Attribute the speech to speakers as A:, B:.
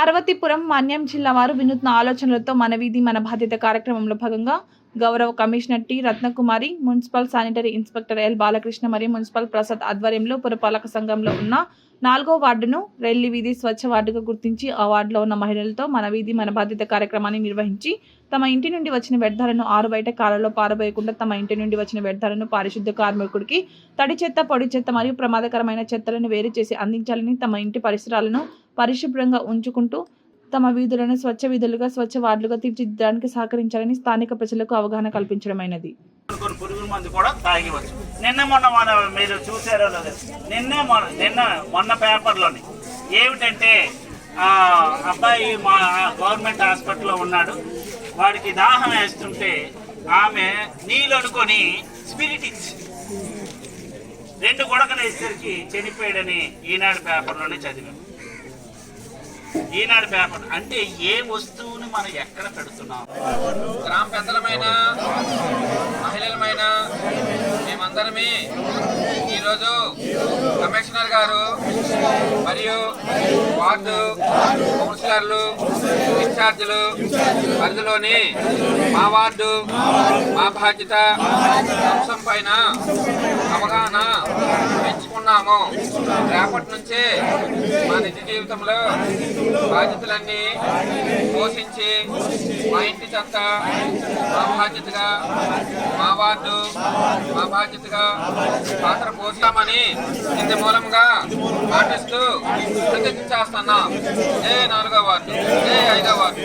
A: పార్వతీపురం మన్యం జిల్లా వారు వినూత్న ఆలోచనలతో మన వీధి మన బాధ్యత కార్యక్రమంలో భాగంగా గౌరవ commissioner T Ratnakumari, municipal sanitary inspector L Balakrishna మరియు మున్సిపల్ ప్రసాద్ ఆధ్వర్యంలో పురపాలక సంఘంలో ఉన్న 4వ వార్డును రెల్లి వీధి స్వచ్ఛ వార్డుగా గుర్తించి ఆ వార్డులో ఉన్న మహిళలతో మన వీధి మన బాధ్యత కార్యక్రమాన్ని నిర్వహించి తమ ఇంటి నుండి వచ్చిన వ్యర్థాలను ఆరుబయట కాలలో పారబోయకుండా తమ ఇంటి నుండి వచ్చిన వ్యర్థాలను పారిశుద్ధ కార్మికుడికి తడి చెత్త, పొడి చెత్త మరియు ప్రమాదకరమైన చెత్తలను వేరు చేసి అందించాలని, తమ ఇంటి పరిసరాలను పరిశుభ్రంగా ఉంచుకుంటూ తమ వీధులను స్వచ్ఛ వీధులుగా, స్వచ్ఛ వార్డులుగా తీర్చిదిద్దడానికి సహకరించాలని స్థానిక ప్రజలకు అవగాహన కల్పించడమైనది.
B: పురుగుల మందు కూడా తాగివచ్చు. నిన్న మీరు చూసారో లేదు, మొన్న పేపర్లోని ఏమిటంటే అబ్బాయి మా గవర్నమెంట్ హాస్పిటల్లో ఉన్నాడు, వాడికి దాహం వేస్తుంటే ఆమె నీళ్ళు అనుకొని స్పిరిట్ ఇచ్చి 2 గుడకలు వేసేసరికి చనిపోయాడని ఈనాడు పేపర్లోనే చదివాం. ఈనాడు పేపర్ అంటే ఏ వస్తువుని మనం ఎక్కడ పెడుతున్నాం?
C: గ్రామ పెద్దలమైన మహిళలమైన మేమందరమే ఈరోజు కమిషనర్ గారు మరియు వార్డు కౌన్సిలర్లు, ఇన్ఛార్జీలు పరిధిలోని మా వార్డు మా బాధ్యత అంశం పైన అవగాహన పెంచుకున్నాము. రేపటి నుంచే మా నిజ జీవితంలో బాధ్యతలన్నీ పోషించి మా ఇంటి చెత్త మా బాధ్యతగా, మా వార్డు మా బాధ్యతగా పాత్ర పోసామని ఇంత మూలంగా పాటిస్తూ ప్రతిజ్ఞ చేస్తున్నాం. 4వ వార్డు, 5వ వార్డు.